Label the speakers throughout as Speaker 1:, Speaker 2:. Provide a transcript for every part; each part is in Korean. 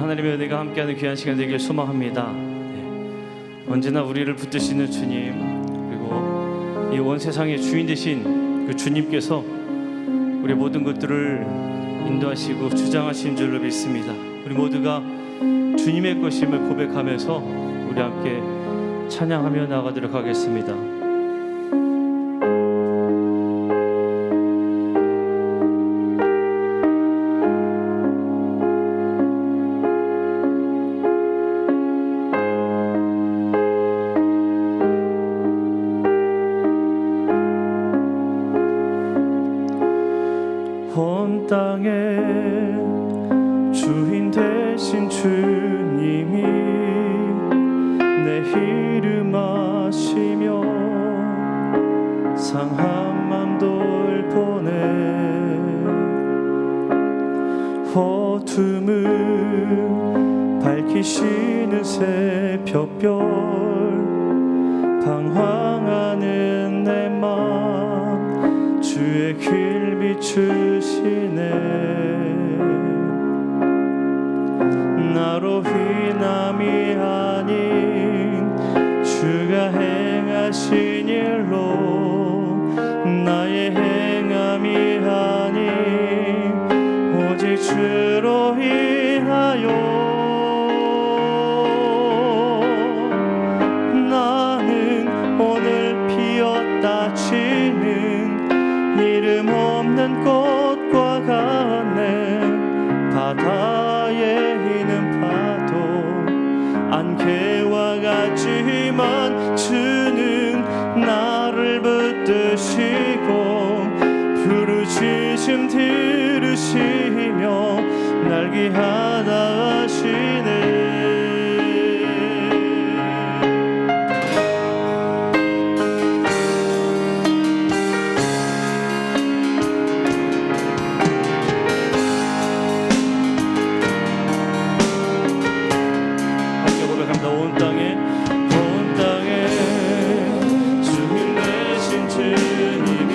Speaker 1: 하나님의 은혜가 함께하는 귀한 시간 되길 소망합니다. 언제나 우리를 붙드시는 주님, 그리고 이 온 세상의 주인 되신 그 주님께서 우리 모든 것들을 인도하시고 주장하신 줄로 믿습니다. 우리 모두가 주님의 것임을 고백하면서 우리 함께 찬양하며 나가도록 하겠습니다. 온 땅의 주인 되신 주님이 내 이름 아시며 상한 맘 돌보네. 어둠을 밝히시는 새벽별 방황하는 내 맘 주의 길 비추시네. 나로 인함이 아닌 주가 행하신 일로 나의 행함이 아닌 오직 주로 인하여 나는 오늘 피었다 지는 이름 없는 꽃과 같네. 바다에 있는 파도 안개와 같지만 주는 나를 붙드시고 부르짖음 들으시며 날 귀하다 하시네. 온 땅에 주님 되신 주님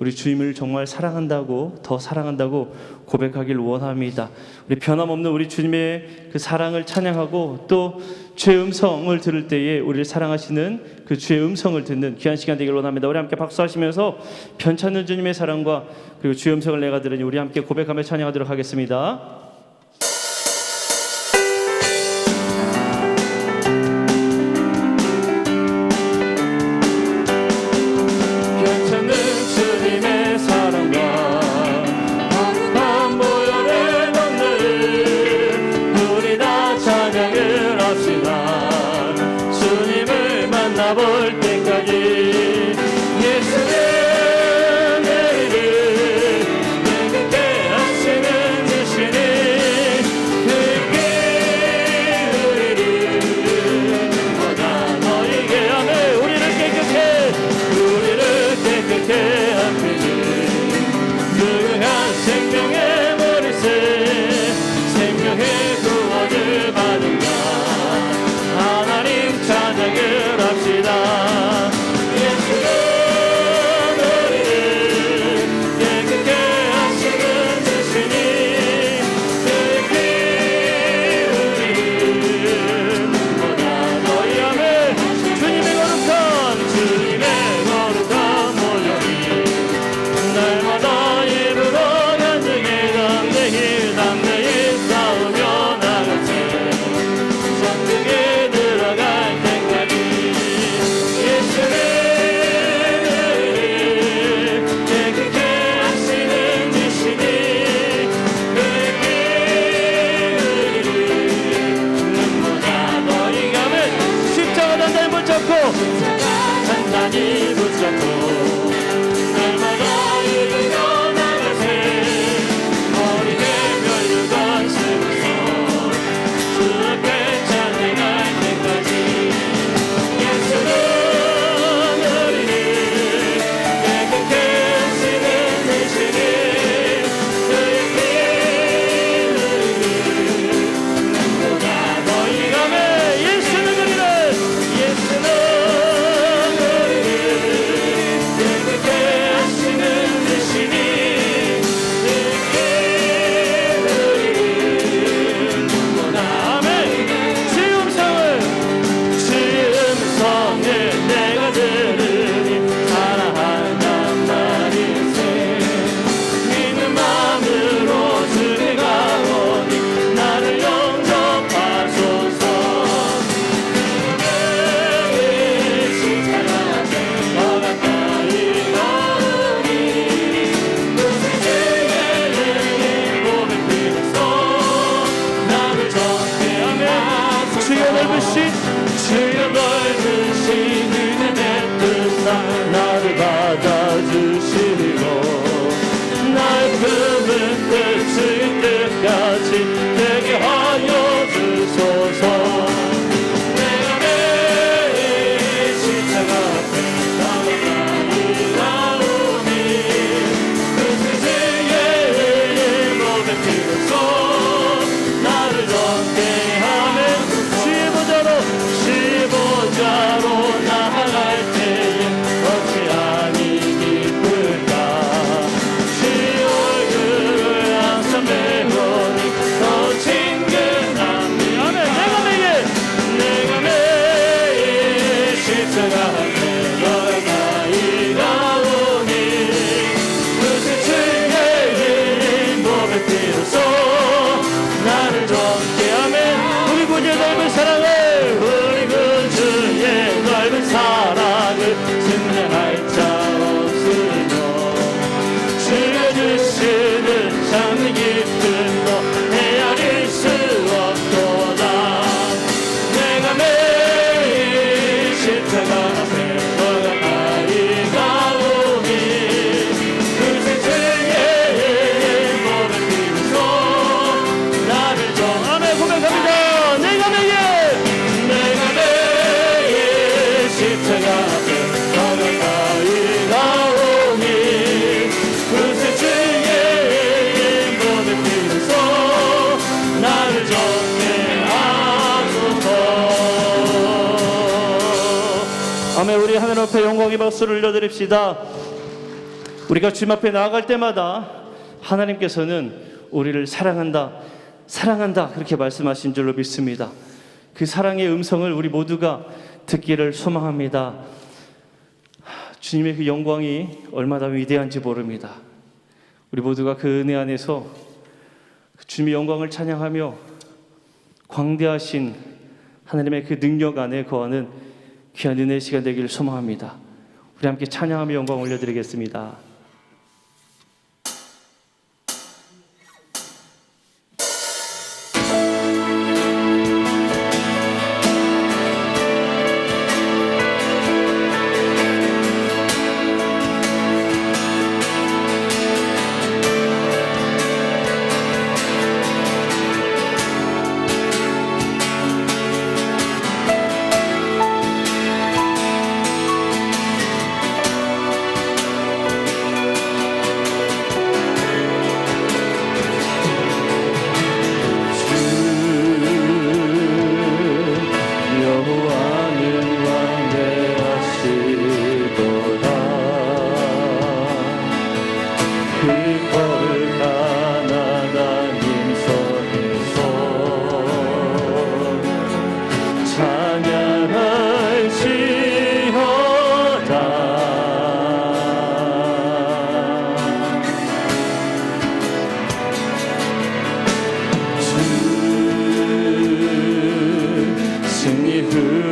Speaker 1: 우리 주님을 정말 사랑한다고, 더 사랑한다고 고백하길 원합니다. 우리 변함없는 우리 주님의 그 사랑을 찬양하고 또 주의 음성을 들을 때에 우리를 사랑하시는 그 주의 음성을 듣는 귀한 시간 되길 원합니다. 우리 함께 박수하시면서 편찮은 주님의 사랑과 그리고 주의 음성을 내가 들으니 우리 함께 고백하며 찬양하도록 하겠습니다. 갑시다. 주님을 만나볼 때까지 예수는 우리를 깨끗게 하시는 주시니 그게 우리를 보다 너에게 하네. 우리를 깨끗게 하시니 그한 생명의 머리새 생명의 구원을 받은 자 하나님 찬양을 합시다. 예수는 우리를 깨끗게 하시는 주시니 그게 우리를 보다 너희 안에 주님의 거룩한 모형이 날마다 입으로 간증해 담대히 싸우며 나가세. 천국에 들어갈 때까지 예수를 깨끗게 하시는 주시니 그게 우리를 눈보다 너희가 왜 십자가 단단히 붙잡고 날마다 이르러 나가세. 어린애 멸류관 쓰고서 주께 찬양할 때까지 예수는 우리를 깨끗게 하시는 대신에 그의 우리를 눈보다 너희가 왜 예수는 우리를 깨끗게 하시는 대신에 내가 들으니 사랑한단 말일세. 믿는 마음으로 주께 가오니 나를 영접하소서. 그의 십자가 더 가까이 가오니 무슨 죄를 몸에 피해서 나를 정죄하며 주여 넓으신 은혜 베푸사 나를 받아주시고 날 품은 끝의 끝까지 되게 하여 주소서. 내가 매일 십자가 앞에 가까이 나오니 그 죄의 몸에 피로써 나를 정죄하며 십보자로 나아갈 때에 어찌하니 기쁠까. 주 얼굴을 항상 배우니 더 친근함이. 내가 매일 십자가 앞에 가까이 가오니 그 주의 몸에 피로써 나를 정죄하며 우리 구주의 넓은 사랑을 사랑을 증명할 자 없으며 주여 주시는 참 기쁨도 헤아릴 수 없도다. 내가 매일 십자가 앞에 더 가까이 가오니 그새 주의 몸을 비로소 나를 정함에 고백합니다. 내가 매일 십자가 앞에 더 가까이 가오니 그새 주의 몸에 피로써 나를 정죄하소서. 아멘. 우리 하늘 앞에 영광의 박수를 올려드립시다. 우리가 주님 앞에 나아갈 때마다 하나님께서는 우리를 사랑한다 그렇게 말씀하신 줄로 믿습니다. 그 사랑의 음성을 우리 모두가 듣기를 소망합니다. 주님의 그 영광이 얼마나 위대한지 모릅니다. 우리 모두가 그 은혜 안에서 주님의 영광을 찬양하며 광대하신 하나님의 그 능력 안에 거하는 귀한 은혜의 시간 되기를 소망합니다. 우리 함께 찬양하며 영광 올려드리겠습니다.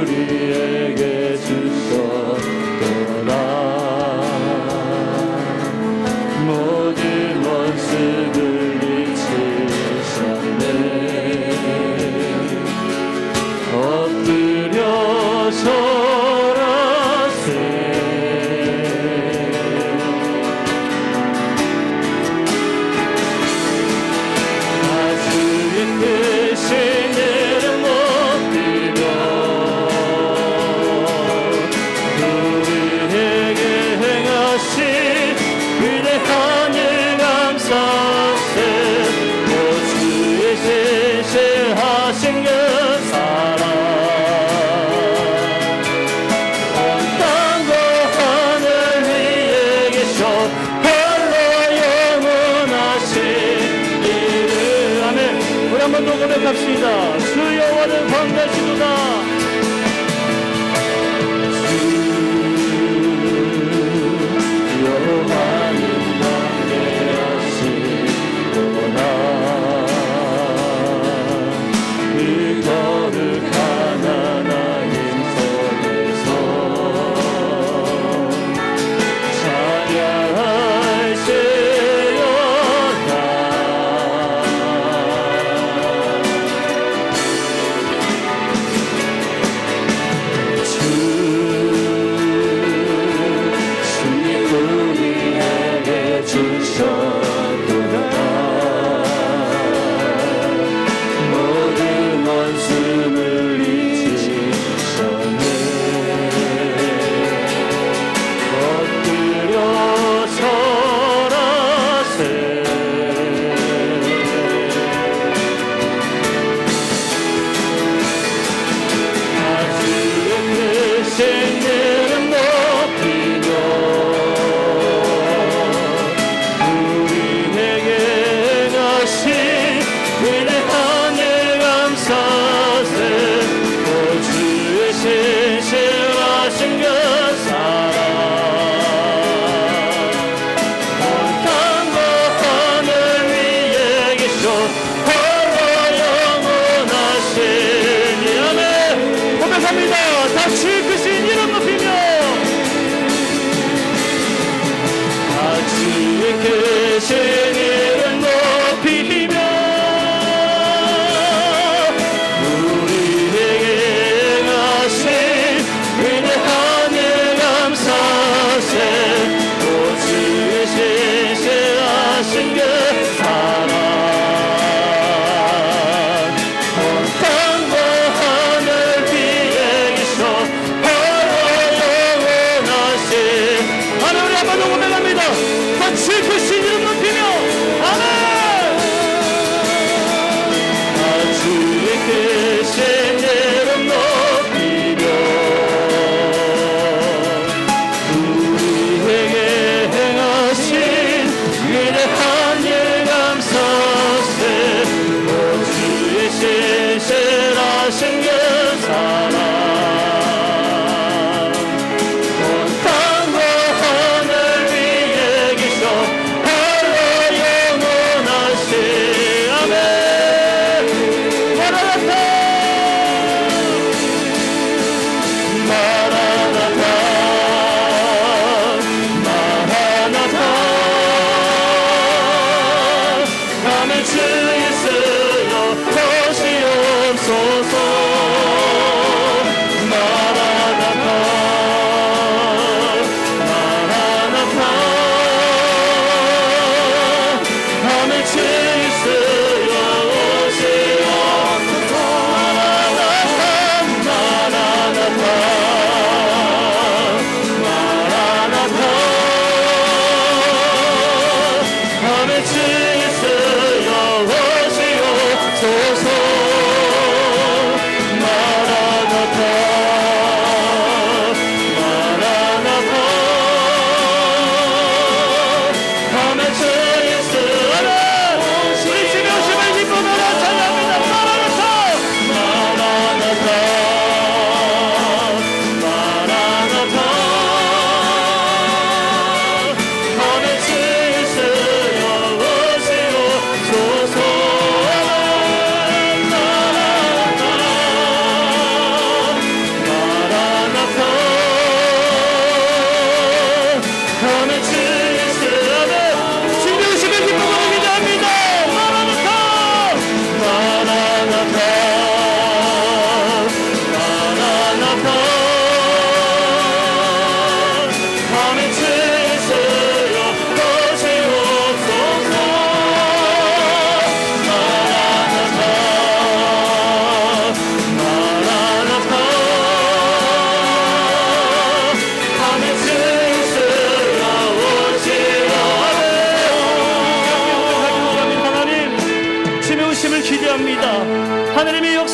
Speaker 1: 우리에게 주셨도다. 모든 원수들 이치셨네. 엎드려 절하세. 다스린 대신 내름 엎드려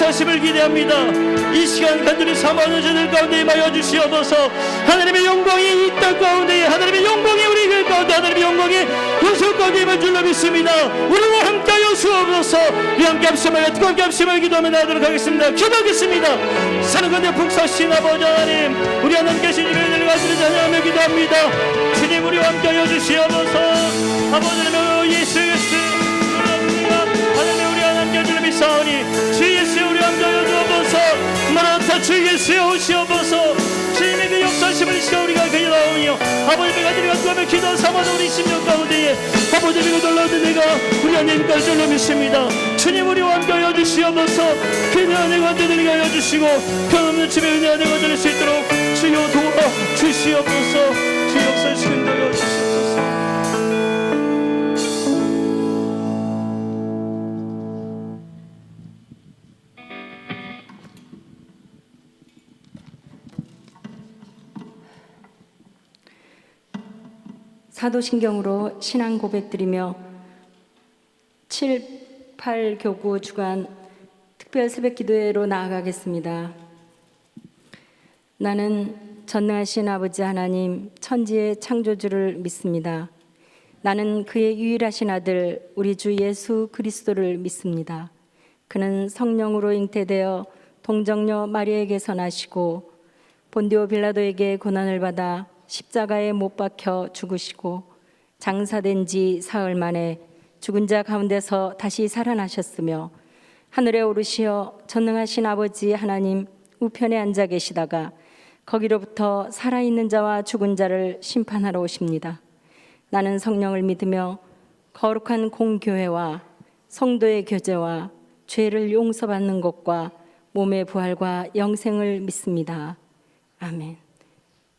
Speaker 1: 역사심을 기대합니다. 이 시간 간절히 사모하는 자들 가운데 임하여 주시옵소서. 하나님의 영광이 이 땅 가운데, 하나님의 영광이 우리 교회 가운데, 하나님의 영광이 요셉 가운데 임할 줄로 믿습니다. 우리와 함께하여 주옵소서. 우리 함께 합심하여 뜨겁게 합심하여 기도하며 나아가도록 하겠습니다. 기도하겠습니다. 사는 가운데 북사신 아버지 하나님, 우리 하나님 계신 주의 은혜를 가지고 찬양하며 기도합니다. 주님 우리와 함께하여 주시옵소서. 아버지 하나님 예수 그리스도 하나님 우리 하나님께 주를 믿사오니 주 예수 우리 함께하여 주옵소서. 마라나타 주 예수 오시옵소서. 주님의 그 역사심을 이 시간 우리가 기도하오니 아버지의 가지를 갖고 기도 삼아도 우리 심령 가운데에 아버지의 그 놀라운 내가 우리 하나님까지 줄로 믿습니다. 주님 우리와 함께하여 주시옵소서. 그 은혜 가운데 들게 하여 주시고 변없는 주의 은혜 안에 거둘 수 있도록 주여 도와 주시옵소서. 주 역사심 인도하여 주시옵소서.
Speaker 2: 사도신경으로 신앙 고백드리며 7, 8 교구 주간 특별 새벽 기도회로 나아가겠습니다. 나는 전능하신 아버지 하나님 천지의 창조주를 믿습니다. 나는 그의 유일하신 아들 우리 주 예수 그리스도를 믿습니다. 그는 성령으로 잉태되어 동정녀 마리아에게서 나시고 본디오 빌라도에게 고난을 받아 십자가에 못 박혀 죽으시고 장사된 지 사흘 만에 죽은 자 가운데서 다시 살아나셨으며 하늘에 오르시어 전능하신 아버지 하나님 우편에 앉아 계시다가 거기로부터 살아있는 자와 죽은 자를 심판하러 오십니다. 나는 성령을 믿으며 거룩한 공교회와 성도의 교제와 죄를 용서받는 것과 몸의 부활과 영생을 믿습니다. 아멘.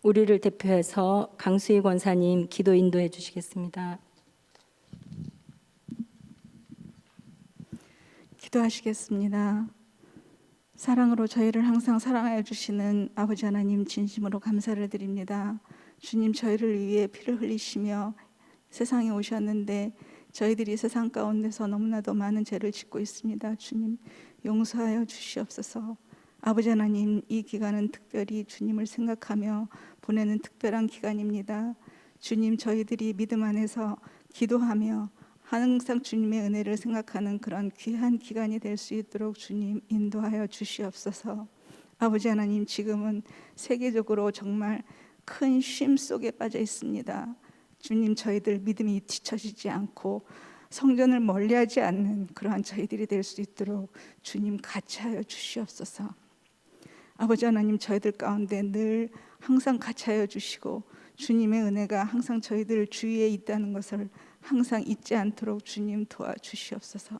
Speaker 2: 우리를 대표해서 강수희 권사님 기도 인도해 주시겠습니다.
Speaker 3: 기도하시겠습니다. 사랑으로 저희를 항상 사랑하여 주시는 아버지 하나님 진심으로 감사를 드립니다. 주님 저희를 위해 피를 흘리시며 세상에 오셨는데 저희들이 세상 가운데서 너무나도 많은 죄를 짓고 있습니다. 주님 용서하여 주시옵소서. 아버지 하나님 이 기간은 특별히 주님을 생각하며 보내는 특별한 기간입니다. 주님 저희들이 믿음 안에서 기도하며 항상 주님의 은혜를 생각하는 그런 귀한 기간이 될 수 있도록 주님 인도하여 주시옵소서. 아버지 하나님 지금은 세계적으로 정말 큰 쉼 속에 빠져 있습니다. 주님 저희들 믿음이 뒤처지지 않고 성전을 멀리하지 않는 그러한 저희들이 될 수 있도록 주님 같이 하여 주시옵소서. 아버지 하나님 저희들 가운데 늘 항상 같이 하여 주시고 주님의 은혜가 항상 저희들 주위에 있다는 것을 항상 잊지 않도록 주님 도와주시옵소서.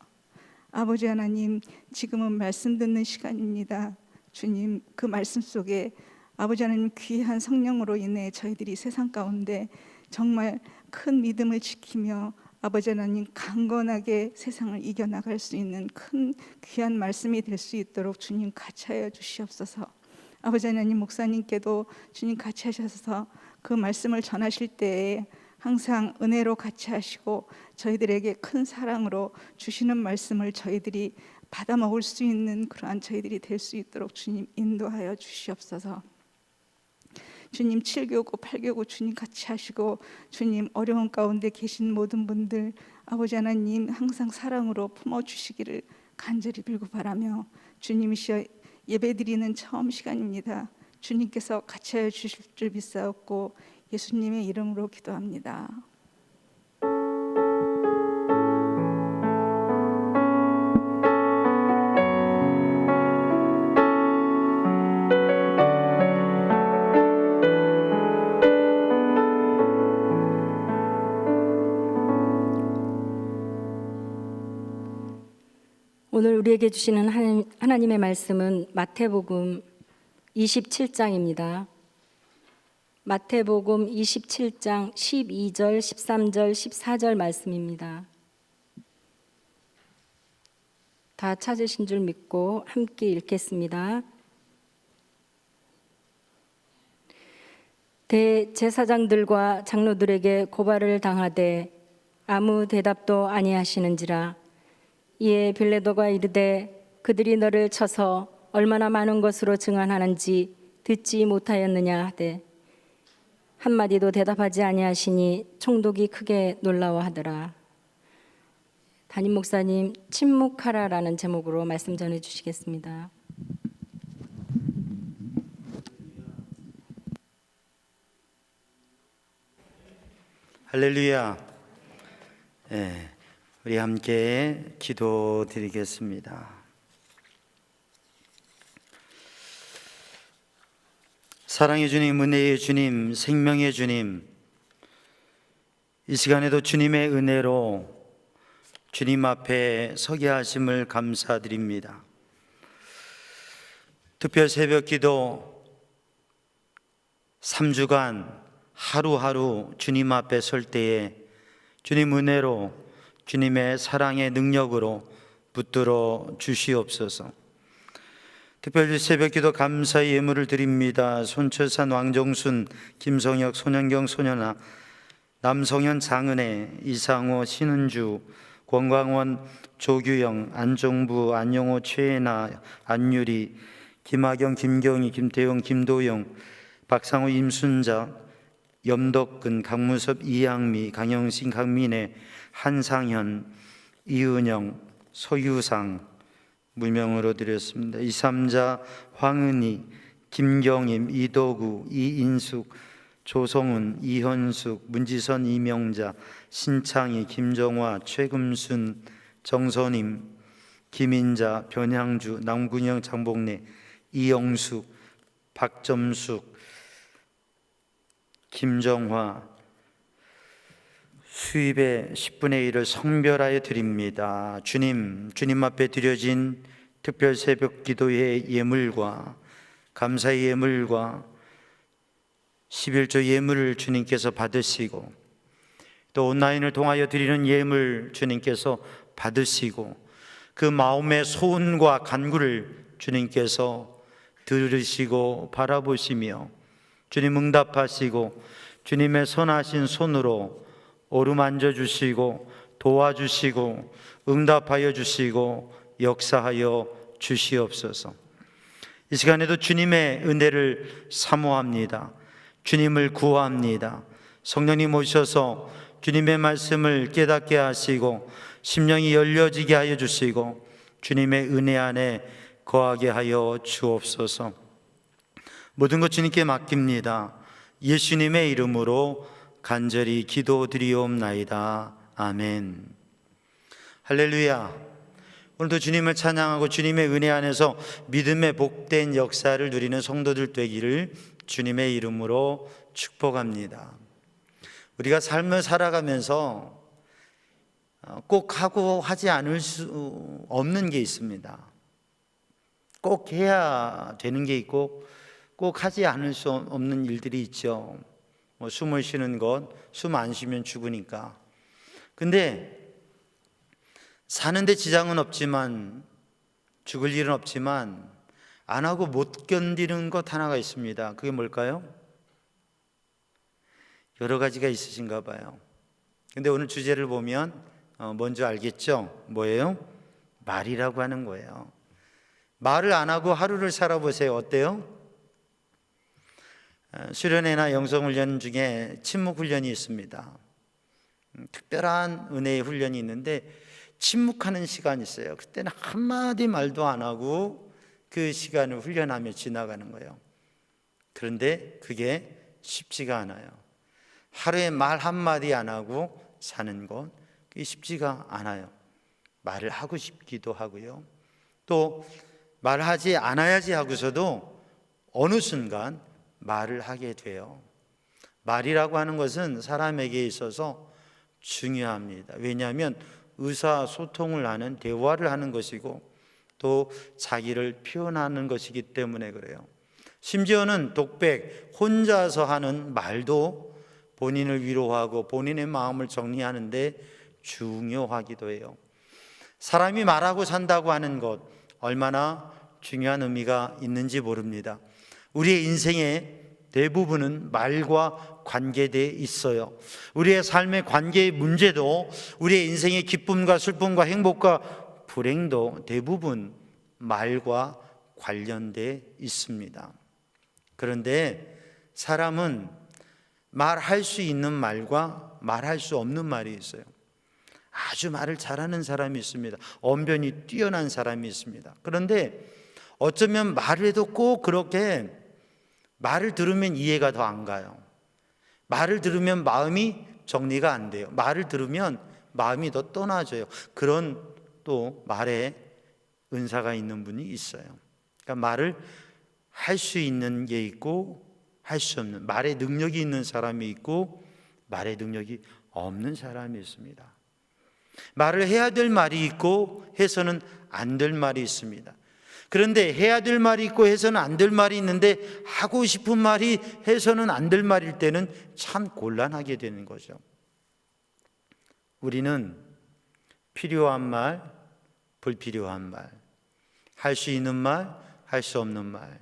Speaker 3: 아버지 하나님 지금은 말씀 듣는 시간입니다. 주님 그 말씀 속에 아버지 하나님 귀한 성령으로 인해 저희들이 세상 가운데 정말 큰 믿음을 지키며 아버지 하나님 강건하게 세상을 이겨나갈 수 있는 큰 귀한 말씀이 될 수 있도록 주님 같이 하여 주시옵소서. 아버지 하나님 목사님께도 주님 같이 하셔서 그 말씀을 전하실 때에 항상 은혜로 같이 하시고 저희들에게 큰 사랑으로 주시는 말씀을 저희들이 받아 먹을 수 있는 그러한 저희들이 될 수 있도록 주님 인도하여 주시옵소서. 주님 7교구 8교구 주님 같이 하시고 주님 어려운 가운데 계신 모든 분들 아버지 하나님 항상 사랑으로 품어주시기를 간절히 빌고 바라며 주님이시여 예배드리는 처음 시간입니다. 주님께서 같이 하여 주실 줄 믿사옵고 예수님의 이름으로 기도합니다.
Speaker 2: 오늘 우리에게 주시는 하나님의 말씀은 마태복음 27장입니다. 마태복음 27장 12절, 13절, 14절 말씀입니다. 다 찾으신 줄 믿고 함께 읽겠습니다. 대제사장들과 장로들에게 고발을 당하되 아무 대답도 아니하시는지라. 이에 빌라도가 이르되 그들이 너를 쳐서 얼마나 많은 것으로 증언하는지 듣지 못하였느냐 하되 한마디도 대답하지 아니하시니 총독이 크게 놀라워하더라. 담임 목사님, 침묵하라라는 제목으로 말씀 전해 주시겠습니다.
Speaker 4: 할렐루야. 우리 함께 기도드리겠습니다. 사랑의 주님, 은혜의 주님, 생명의 주님, 이 시간에도 주님의 은혜로 주님 앞에 서게 하심을 감사드립니다. 특별 새벽 기도 3주간 하루하루 주님 앞에 설 때에 주님 은혜로 주님의 사랑의 능력으로 붙들어 주시옵소서. 특별히 새벽기도 감사의 예물을 드립니다. 손철산, 왕정순, 김성혁, 손현경, 소년아, 남성현, 장은혜, 이상호, 신은주, 권광원, 조규영, 안정부, 안영호, 최애나, 안유리, 김하경, 김경희, 김태용, 김도영, 박상호, 임순자, 염덕근, 강무섭, 이양미, 강영신, 강민혜, 한상현, 이은영, 소유상 무명으로 드렸습니다. 이삼자, 황은희, 김경임, 이도구, 이인숙, 조성훈, 이현숙, 문지선, 이명자, 신창희, 김정화, 최금순, 정선임, 김인자, 변향주, 남군영, 장복래, 이영숙, 박점숙, 김정화, 수입의 10분의 1을 성별하여 드립니다. 주님 앞에 드려진 특별 새벽 기도의 예물과 감사의 예물과 11조 예물을 주님께서 받으시고 또 온라인을 통하여 드리는 예물 주님께서 받으시고 그 마음의 소원과 간구를 주님께서 들으시고 바라보시며 주님 응답하시고 주님의 선하신 손으로 어루만져 주시고 도와주시고 응답하여 주시고 역사하여 주시옵소서. 이 시간에도 주님의 은혜를 사모합니다. 주님을 구합니다. 성령님 오셔서 주님의 말씀을 깨닫게 하시고 심령이 열려지게 하여 주시고 주님의 은혜 안에 거하게 하여 주옵소서. 모든 것 주님께 맡깁니다. 예수님의 이름으로 간절히 기도드리옵나이다. 아멘. 할렐루야. 오늘도 주님을 찬양하고 주님의 은혜 안에서 믿음의 복된 역사를 누리는 성도들 되기를 주님의 이름으로 축복합니다. 우리가 삶을 살아가면서 꼭 하고 하지 않을 수 없는 게 있습니다. 꼭 해야 되는 게 있고 꼭 하지 않을 수 없는 일들이 있죠. 숨을 쉬는 것, 숨 안 쉬면 죽으니까. 근데 사는데 지장은 없지만, 죽을 일은 없지만 안 하고 못 견디는 것 하나가 있습니다. 그게 뭘까요? 여러 가지가 있으신가 봐요. 근데 오늘 주제를 보면 뭔지 알겠죠? 뭐예요? 말이라고 하는 거예요. 말을 안 하고 하루를 살아보세요. 어때요? 수련회나 영성훈련 중에 침묵훈련이 있습니다. 특별한 은혜의 훈련이 있는데 침묵하는 시간이 있어요. 그때는 한마디 말도 안 하고 그 시간을 훈련하며 지나가는 거예요. 그런데 그게 쉽지가 않아요. 하루에 말 한마디 안 하고 사는 건 그게 쉽지가 않아요. 말을 하고 싶기도 하고요. 또 말하지 않아야지 하고서도 어느 순간 말을 하게 돼요. 말이라고 하는 것은 사람에게 있어서 중요합니다. 왜냐하면 의사소통을 하는, 대화를 하는 것이고 또 자기를 표현하는 것이기 때문에 그래요. 심지어는 독백, 혼자서 하는 말도 본인을 위로하고 본인의 마음을 정리하는 데 중요하기도 해요. 사람이 말하고 산다고 하는 것 얼마나 중요한 의미가 있는지 모릅니다. 우리의 인생의 대부분은 말과 관계되어 있어요. 우리의 삶의 관계의 문제도 우리의 인생의 기쁨과 슬픔과 행복과 불행도 대부분 말과 관련돼 있습니다. 그런데 사람은 말할 수 있는 말과 말할 수 없는 말이 있어요. 아주 말을 잘하는 사람이 있습니다. 언변이 뛰어난 사람이 있습니다. 그런데 어쩌면 말을 해도 꼭 그렇게 말을 들으면 이해가 더 안 가요. 말을 들으면 마음이 정리가 안 돼요. 말을 들으면 마음이 더 떠나져요. 그런 또 말에 은사가 있는 분이 있어요. 그러니까 말을 할 수 있는 게 있고 할 수 없는, 말의 능력이 있는 사람이 있고 말의 능력이 없는 사람이 있습니다. 말을 해야 될 말이 있고 해서는 안 될 말이 있습니다. 그런데 해야 될 말이 있고 해서는 안 될 말이 있는데 하고 싶은 말이 해서는 안 될 말일 때는 참 곤란하게 되는 거죠. 우리는 필요한 말, 불필요한 말, 할 수 있는 말, 할 수 없는 말,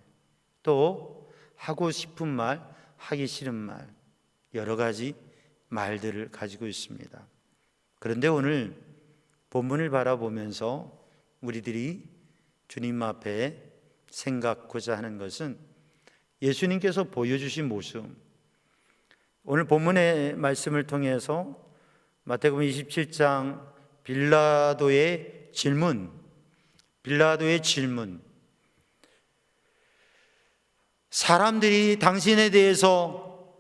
Speaker 4: 또 하고 싶은 말, 하기 싫은 말, 여러 가지 말들을 가지고 있습니다. 그런데 오늘 본문을 바라보면서 우리들이 주님 앞에 생각하고자 하는 것은 예수님께서 보여주신 모습, 오늘 본문의 말씀을 통해서 마태복음 27장 빌라도의 질문, 사람들이 당신에 대해서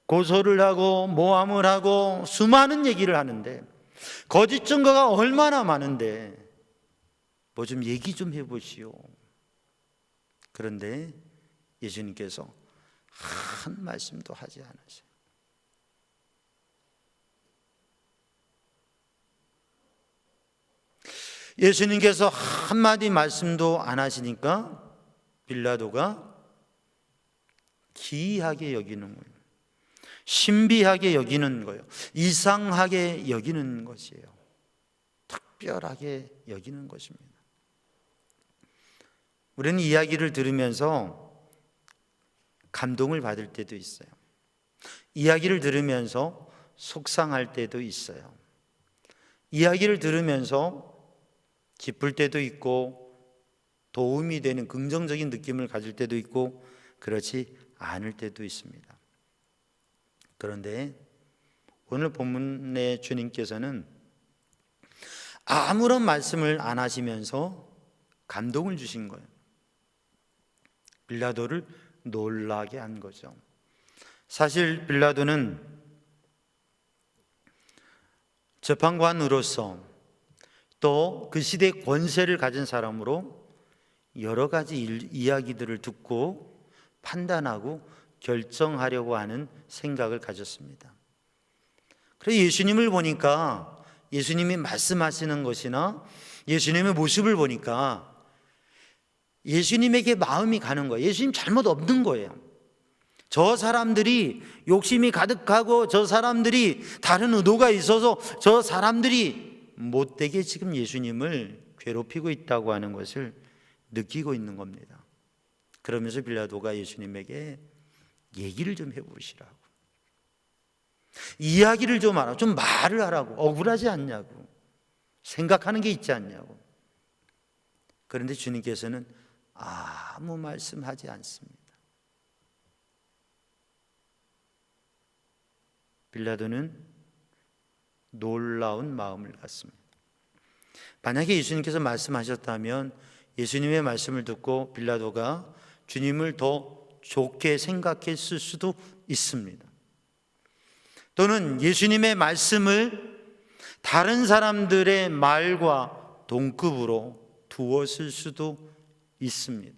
Speaker 4: 고소를 하고 모함을 하고 수많은 얘기를 하는데 거짓 증거가 얼마나 많은데 뭐 좀 얘기 좀 해보시오. 그런데 예수님께서 한 말씀도 하지 않으세요. 예수님께서 한마디 말씀도 안 하시니까 빌라도가 기이하게 여기는 거예요. 신비하게 여기는 거예요. 이상하게 여기는 것이에요. 특별하게 여기는 것입니다. 우리는 이야기를 들으면서 감동을 받을 때도 있어요. 이야기를 들으면서 속상할 때도 있어요. 이야기를 들으면서 기쁠 때도 있고 도움이 되는 긍정적인 느낌을 가질 때도 있고 그렇지 않을 때도 있습니다. 그런데 오늘 본문의 주님께서는 아무런 말씀을 안 하시면서 감동을 주신 거예요. 빌라도를 놀라게 한 거죠. 사실 빌라도는 재판관으로서 또 그 시대의 권세를 가진 사람으로 여러 가지 이야기들을 듣고 판단하고 결정하려고 하는 생각을 가졌습니다. 그래서 예수님을 보니까 예수님이 말씀하시는 것이나 예수님의 모습을 보니까 예수님에게 마음이 가는 거예요. 예수님 잘못 없는 거예요. 저 사람들이 욕심이 가득하고 저 사람들이 다른 의도가 있어서 저 사람들이 못되게 지금 예수님을 괴롭히고 있다고 하는 것을 느끼고 있는 겁니다. 그러면서 빌라도가 예수님에게 얘기를 좀 해보시라고, 이야기를 좀 하라고, 좀 말을 하라고, 억울하지 않냐고, 생각하는 게 있지 않냐고. 그런데 주님께서는 아무 말씀하지 않습니다. 빌라도는 놀라운 마음을 갖습니다. 만약에 예수님께서 말씀하셨다면 예수님의 말씀을 듣고 빌라도가 주님을 더 좋게 생각했을 수도 있습니다. 또는 예수님의 말씀을 다른 사람들의 말과 동급으로 두었을 수도 있습니다.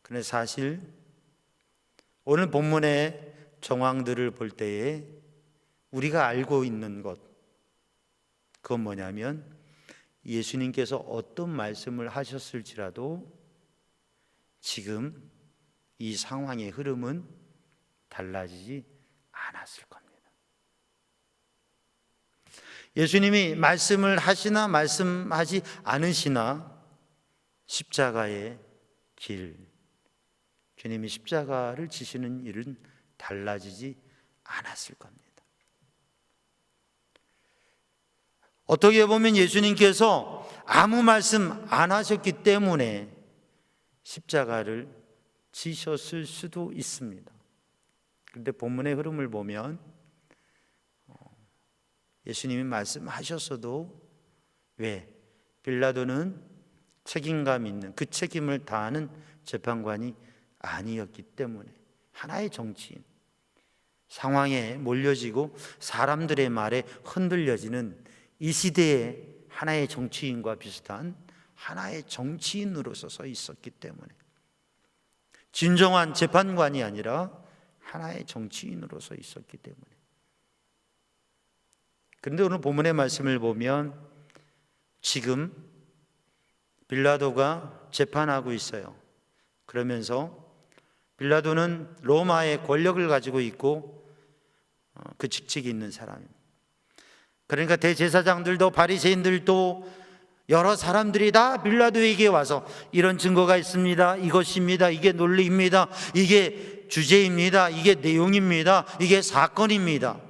Speaker 4: 그런데 사실 오늘 본문의 정황들을 볼 때에 우리가 알고 있는 것, 그건 뭐냐면 예수님께서 어떤 말씀을 하셨을지라도 지금 이 상황의 흐름은 달라지지 않았을 겁니다. 예수님이 말씀을 하시나 말씀하지 않으시나 십자가의 길, 주님이 십자가를 지시는 일은 달라지지 않았을 겁니다. 어떻게 보면 예수님께서 아무 말씀 안 하셨기 때문에 십자가를 지셨을 수도 있습니다. 그런데 본문의 흐름을 보면 예수님이 말씀하셨어도 왜? 빌라도는 책임감 있는 그 책임을 다하는 재판관이 아니었기 때문에 하나의 정치인, 상황에 몰려지고 사람들의 말에 흔들려지는 이 시대의 하나의 정치인과 비슷한 하나의 정치인으로서 서 있었기 때문에 진정한 재판관이 아니라 하나의 정치인으로서 있었기 때문에. 그런데 오늘 본문의 말씀을 보면 지금 빌라도가 재판하고 있어요. 그러면서 빌라도는 로마의 권력을 가지고 있고 그 직책이 있는 사람입니다. 그러니까 대제사장들도 바리새인들도 여러 사람들이 다 빌라도에게 와서 이런 증거가 있습니다, 이것입니다, 이게 논리입니다, 이게 주제입니다, 이게 내용입니다, 이게 사건입니다,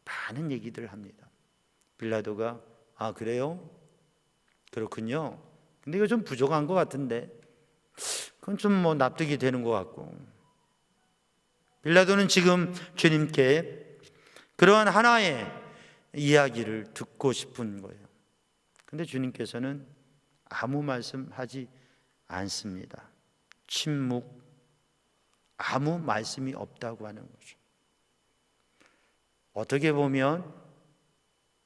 Speaker 4: 많은 얘기들을 합니다. 빌라도가 아 그래요? 그렇군요. 근데 이거 좀 부족한 것 같은데 그건 좀 뭐 납득이 되는 것 같고. 빌라도는 지금 주님께 그러한 하나의 이야기를 듣고 싶은 거예요. 근데 주님께서는 아무 말씀하지 않습니다. 침묵, 아무 말씀이 없다고 하는 거죠. 어떻게 보면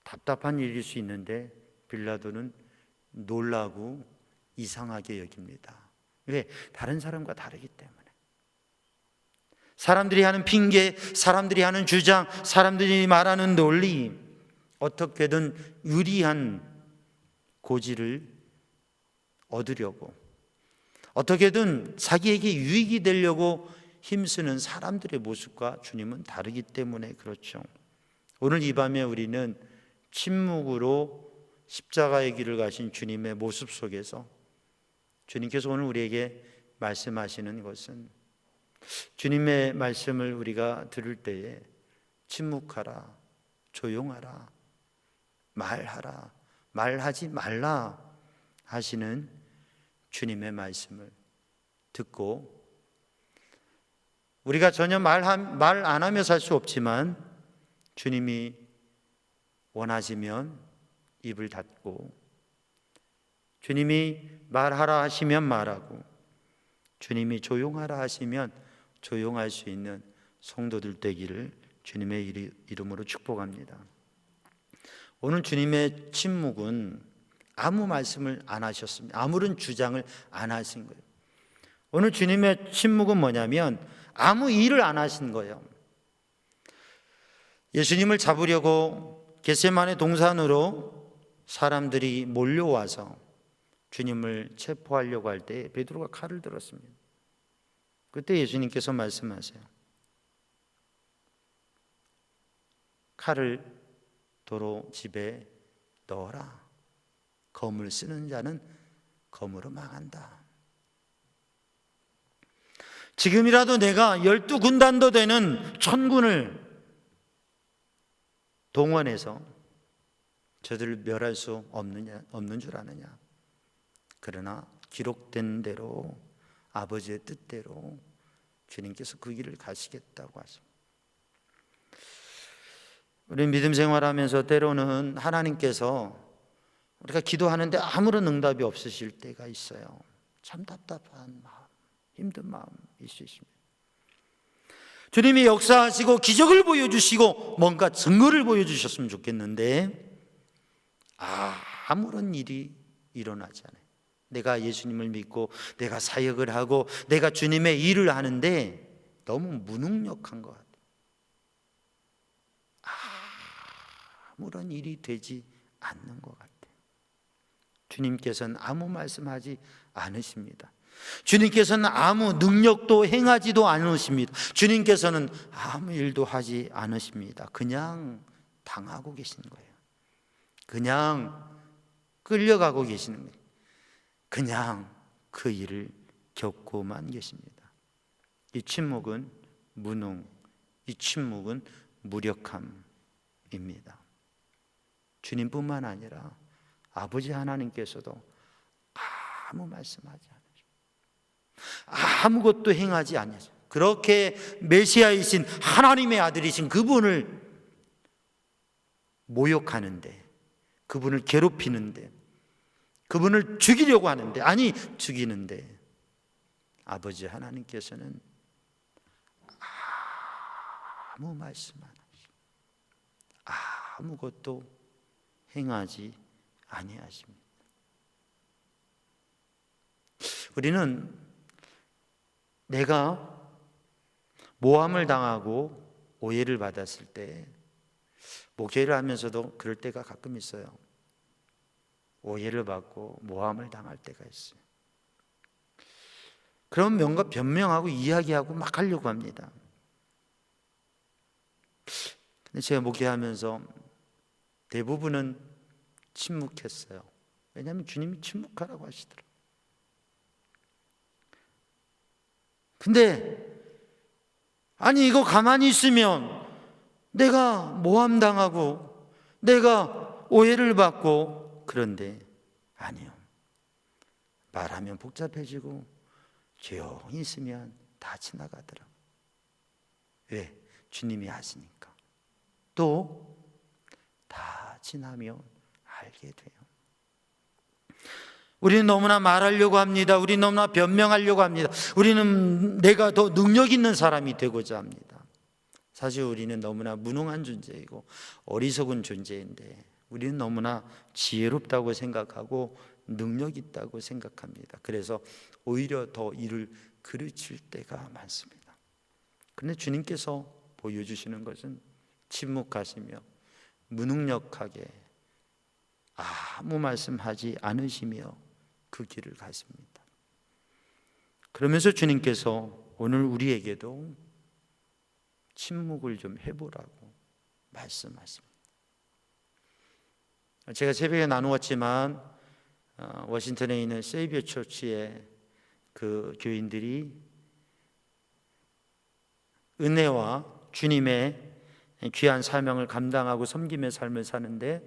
Speaker 4: 답답한 일일 수 있는데 빌라도는 놀라고 이상하게 여깁니다. 왜? 다른 사람과 다르기 때문에. 사람들이 하는 핑계, 사람들이 하는 주장, 사람들이 말하는 논리, 어떻게든 유리한 고지를 얻으려고, 어떻게든 자기에게 유익이 되려고 힘쓰는 사람들의 모습과 주님은 다르기 때문에 그렇죠. 오늘 이 밤에 우리는 침묵으로 십자가의 길을 가신 주님의 모습 속에서 주님께서 오늘 우리에게 말씀하시는 것은 주님의 말씀을 우리가 들을 때에 침묵하라, 조용하라, 말하라, 말하지 말라 하시는 주님의 말씀을 듣고 우리가 전혀 말 안 하며 살 수 없지만 주님이 원하시면 입을 닫고 주님이 말하라 하시면 말하고 주님이 조용하라 하시면 조용할 수 있는 성도들 되기를 주님의 이름으로 축복합니다. 오늘 주님의 침묵은 아무 말씀을 안 하셨습니다. 아무런 주장을 안 하신 거예요. 오늘 주님의 침묵은 뭐냐면 아무 일을 안 하신 거예요. 예수님을 잡으려고 겟세마네 동산으로 사람들이 몰려와서 주님을 체포하려고 할 때 베드로가 칼을 들었습니다. 그때 예수님께서 말씀하세요. 칼을 도로 집에 넣어라. 검을 쓰는 자는 검으로 망한다. 지금이라도 내가 12군단도 되는 천군을 동원해서 저들을 멸할 수 없는 줄 아느냐. 그러나 기록된 대로 아버지의 뜻대로 주님께서 그 길을 가시겠다고 하십니다. 우리 믿음 생활하면서 때로는 하나님께서 우리가 기도하는데 아무런 응답이 없으실 때가 있어요. 참 답답한 마음, 힘든 마음일 수 있습니다. 주님이 역사하시고 기적을 보여주시고 뭔가 증거를 보여주셨으면 좋겠는데 아무런 일이 일어나지 않아요. 내가 예수님을 믿고 내가 사역을 하고 내가 주님의 일을 하는데 너무 무능력한 것 같아요. 아무런 일이 되지 않는 것 같아요. 주님께서는 아무 말씀하지 않으십니다. 주님께서는 아무 능력도 행하지도 않으십니다. 주님께서는 아무 일도 하지 않으십니다. 그냥 당하고 계신 거예요. 그냥 끌려가고 계시는 거예요. 그냥 그 일을 겪고만 계십니다. 이 침묵은 무능, 이 침묵은 무력함입니다. 주님뿐만 아니라 아버지 하나님께서도 아무 말씀하지 않으시고 아무것도 행하지 않으시고 그렇게 메시아이신 하나님의 아들이신 그분을 모욕하는데, 그분을 괴롭히는데, 그분을 죽이려고 하는데, 아니 죽이는데 아버지 하나님께서는 아무 말씀 안 하시고 아무것도 행하지 아니하십니다. 우리는 내가 모함을 당하고 오해를 받았을 때, 목회를 하면서도 그럴 때가 가끔 있어요. 오해를 받고 모함을 당할 때가 있어요. 그럼 뭔가 변명하고 이야기하고 막 하려고 합니다. 근데 제가 목회하면서 대부분은 침묵했어요. 왜냐하면 주님이 침묵하라고 하시더라고요. 근데 아니 이거 가만히 있으면 내가 모함당하고 내가 오해를 받고, 그런데 아니요. 말하면 복잡해지고 조용히 있으면 다 지나가더라고요. 왜? 주님이 하시니까. 또 다 지나면 알게 돼요. 우리는 너무나 말하려고 합니다. 우리는 너무나 변명하려고 합니다. 우리는 내가 더 능력 있는 사람이 되고자 합니다. 사실 우리는 너무나 무능한 존재이고 어리석은 존재인데, 우리는 너무나 지혜롭다고 생각하고 능력 있다고 생각합니다. 그래서 오히려 더 일을 그르칠 때가 많습니다. 그런데 주님께서 보여주시는 것은 침묵하시며 무능력하게 아무 말씀하지 않으시며 그 길을 가십니다. 그러면서 주님께서 오늘 우리에게도 침묵을 좀 해보라고 말씀하십니다. 제가 새벽에 나누었지만 워싱턴에 있는 세이비어 처치의 그 교인들이 은혜와 주님의 귀한 사명을 감당하고 섬김의 삶을 사는데,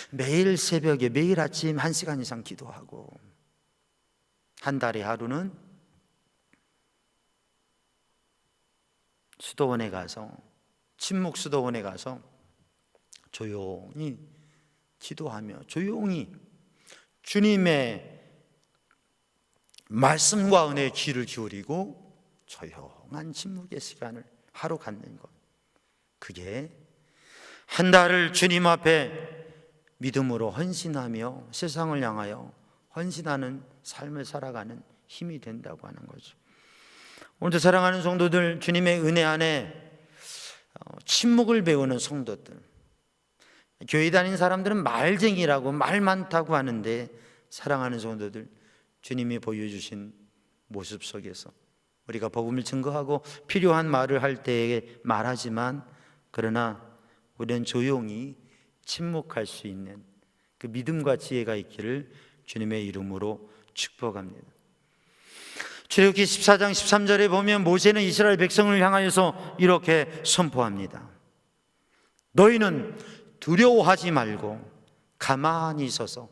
Speaker 4: 매일 새벽에 매일 아침 1시간 이상 기도하고, 한 달에 하루는 수도원에 가서, 침묵 수도원에 가서 조용히 기도하며 조용히 주님의 말씀과 은혜에 귀를 기울이고 조용한 침묵의 시간을 하루 갖는 것, 그게 한 달을 주님 앞에 믿음으로 헌신하며 세상을 향하여 헌신하는 삶을 살아가는 힘이 된다고 하는 거죠. 오늘도 사랑하는 성도들, 주님의 은혜 안에 침묵을 배우는 성도들, 교회 다니는 사람들은 말쟁이라고 말 많다고 하는데, 사랑하는 성도들, 주님이 보여주신 모습 속에서 우리가 복음을 증거하고 필요한 말을 할 때에 말하지만, 그러나 우리는 조용히 침묵할 수 있는 그 믿음과 지혜가 있기를 주님의 이름으로 축복합니다. 출애굽기 14장 13절에 보면 모세는 이스라엘 백성을 향하여서 이렇게 선포합니다. 너희는 두려워하지 말고 가만히 있어서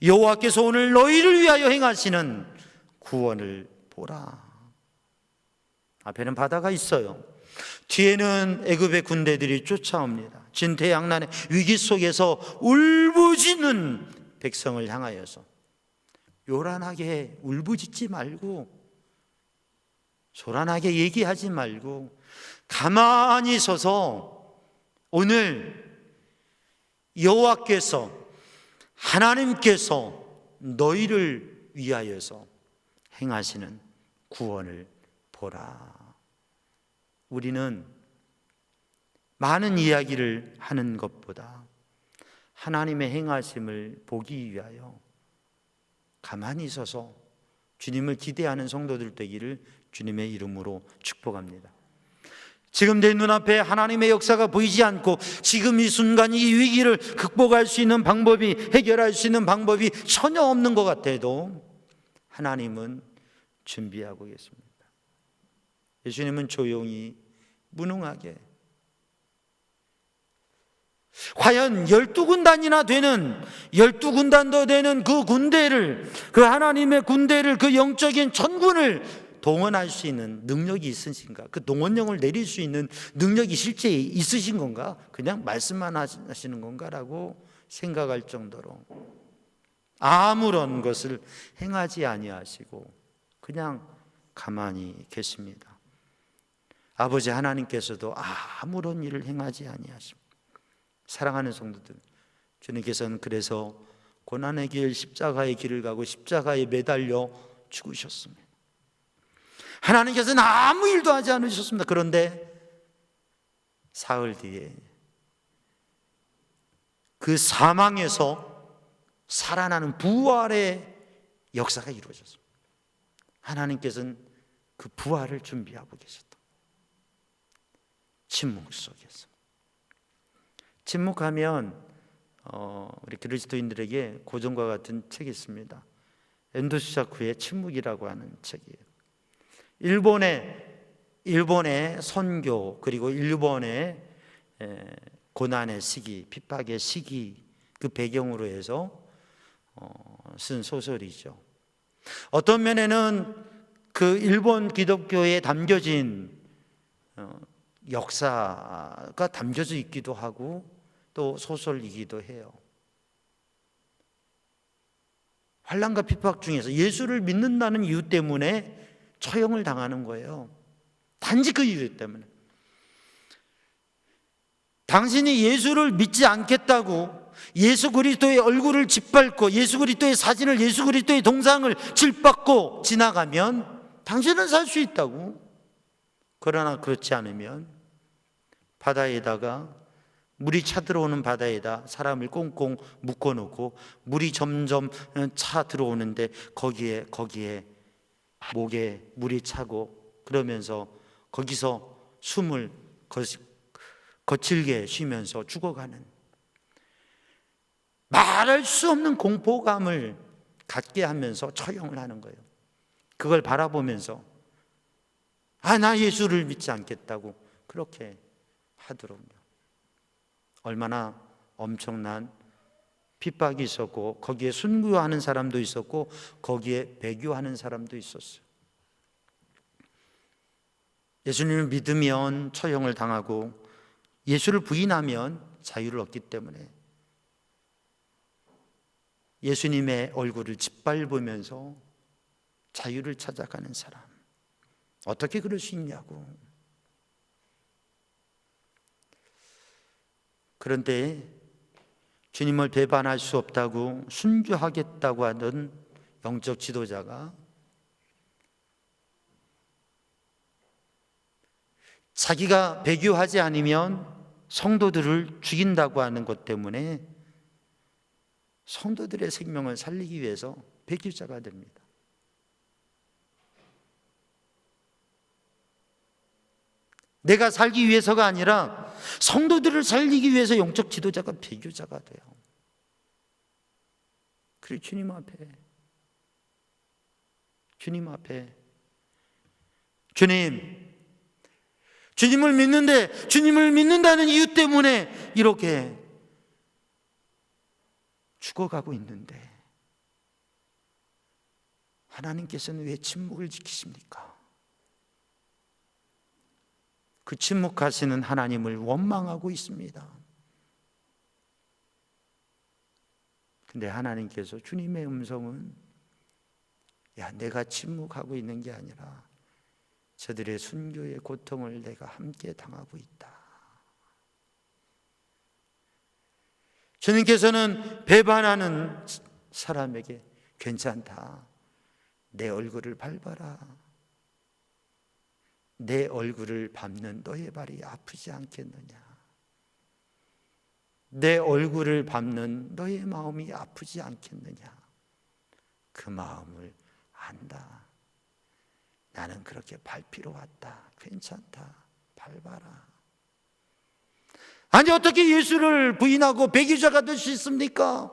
Speaker 4: 여호와께서 오늘 너희를 위하여 행하시는 구원을 보라. 앞에는 바다가 있어요. 뒤에는 애굽의 군대들이 쫓아옵니다. 진퇴양난의 위기 속에서 울부짖는 백성을 향하여서 요란하게 울부짖지 말고, 조란하게 얘기하지 말고 가만히 서서 오늘 여호와께서, 하나님께서 너희를 위하여서 행하시는 구원을 보라. 우리는 많은 이야기를 하는 것보다 하나님의 행하심을 보기 위하여 가만히 서서 주님을 기대하는 성도들 되기를 주님의 이름으로 축복합니다. 지금 내 눈앞에 하나님의 역사가 보이지 않고, 지금 이 순간 이 위기를 극복할 수 있는 방법이, 해결할 수 있는 방법이 전혀 없는 것 같아도 하나님은 준비하고 계십니다. 예수님은 조용히 무능하게 과연 12군단이나 되는 12군단도 되는 그 군대를, 그 하나님의 군대를, 그 영적인 천군을 동원할 수 있는 능력이 있으신가? 그 동원령을 내릴 수 있는 능력이 실제 있으신 건가? 그냥 말씀만 하시는 건가라고 생각할 정도로 아무런 것을 행하지 아니하시고 그냥 가만히 계십니다. 아버지 하나님께서도 아무런 일을 행하지 아니하십니다. 사랑하는 성도들, 주님께서는 그래서 고난의 길, 십자가의 길을 가고 십자가에 매달려 죽으셨습니다. 하나님께서는 아무 일도 하지 않으셨습니다. 그런데 사흘 뒤에 그 사망에서 살아나는 부활의 역사가 이루어졌습니다. 하나님께서는 그 부활을 준비하고 계셨다. 침묵 속에서. 침묵하면 우리 그리스도인들에게 고전과 같은 책이 있습니다. 엔도 슈사쿠의 침묵이라고 하는 책이에요. 일본의 선교, 그리고 일본의 고난의 시기, 핍박의 시기, 그 배경으로 해서 쓴 소설이죠. 어떤 면에는 그 일본 기독교에 담겨진 역사가 담겨져 있기도 하고 또 소설이기도 해요. 환난과 핍박 중에서 예수를 믿는다는 이유 때문에 처형을 당하는 거예요. 단지 그 이유 때문에. 당신이 예수를 믿지 않겠다고 예수 그리스도의 얼굴을 짓밟고 예수 그리스도의 사진을, 예수 그리스도의 동상을 짓밟고 지나가면 당신은 살 수 있다고. 그러나 그렇지 않으면 바다에다가, 물이 차들어오는 바다에다 사람을 꽁꽁 묶어놓고 물이 점점 차 들어오는데 거기에 목에 물이 차고 그러면서 거기서 숨을 거칠게 쉬면서 죽어가는, 말할 수 없는 공포감을 갖게 하면서 처형을 하는 거예요. 그걸 바라보면서 나 예수를 믿지 않겠다고 그렇게 하더군요. 얼마나 엄청난 핍박이 있었고 거기에 순교하는 사람도 있었고 거기에 배교하는 사람도 있었어요. 예수님을 믿으면 처형을 당하고 예수를 부인하면 자유를 얻기 때문에 예수님의 얼굴을 짓밟으면서 자유를 찾아가는 사람, 어떻게 그럴 수 있냐고. 그런데 주님을 배반할 수 없다고 순교하겠다고 하던 영적 지도자가 자기가 배교하지 않으면 성도들을 죽인다고 하는 것 때문에 성도들의 생명을 살리기 위해서 배교자가 됩니다. 내가 살기 위해서가 아니라 성도들을 살리기 위해서 영적 지도자가 배교자가 돼요. 그리고 주님 앞에 주님을 믿는데, 주님을 믿는다는 이유 때문에 이렇게 죽어가고 있는데 하나님께서는 왜 침묵을 지키십니까? 그 침묵하시는 하나님을 원망하고 있습니다. 근데 하나님께서, 주님의 음성은 내가 침묵하고 있는 게 아니라 저들의 순교의 고통을 내가 함께 당하고 있다. 주님께서는 배반하는 사람에게 괜찮다, 내 얼굴을 밟아라, 내 얼굴을 밟는 너의 발이 아프지 않겠느냐, 내 얼굴을 밟는 너의 마음이 아프지 않겠느냐, 그 마음을 안다. 나는 그렇게 밟히러 왔다. 괜찮다. 밟아라. 아니, 어떻게 예수를 부인하고 배교자가 될 수 있습니까?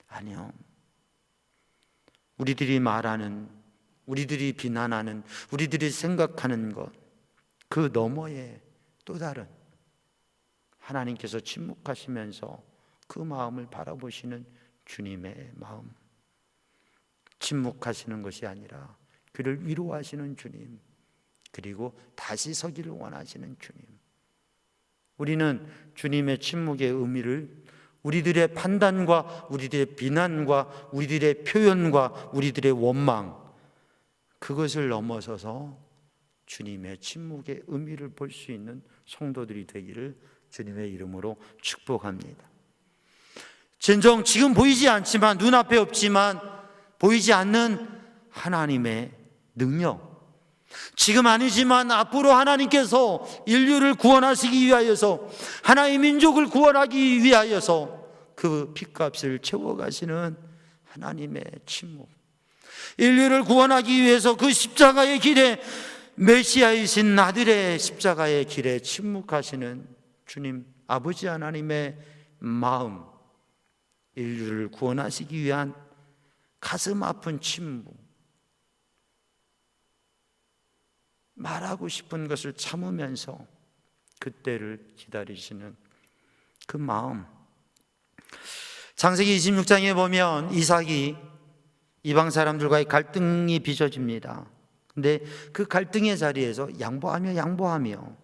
Speaker 4: 아니요. 우리들이 말하는, 우리들이 비난하는, 우리들이 생각하는 것, 그 너머에 또 다른 하나님께서 침묵하시면서 그 마음을 바라보시는 주님의 마음, 침묵하시는 것이 아니라 그를 위로하시는 주님, 그리고 다시 서기를 원하시는 주님. 우리는 주님의 침묵의 의미를 우리들의 판단과 우리들의 비난과 우리들의 표현과 우리들의 원망, 그것을 넘어서서 주님의 침묵의 의미를 볼 수 있는 성도들이 되기를 주님의 이름으로 축복합니다. 진정 지금 보이지 않지만, 눈앞에 없지만 보이지 않는 하나님의 능력, 지금 아니지만 앞으로 하나님께서 인류를 구원하시기 위하여서, 하나의 민족을 구원하기 위하여서 그 핏값을 채워가시는 하나님의 침묵, 인류를 구원하기 위해서 그 십자가의 길에, 메시아이신 아들의 십자가의 길에 침묵하시는 주님 아버지 하나님의 마음, 인류를 구원하시기 위한 가슴 아픈 침묵, 말하고 싶은 것을 참으면서 그때를 기다리시는 그 마음. 창세기 26장에 보면 이삭이 이방 사람들과의 갈등이 빚어집니다. 근데 그 갈등의 자리에서 양보하며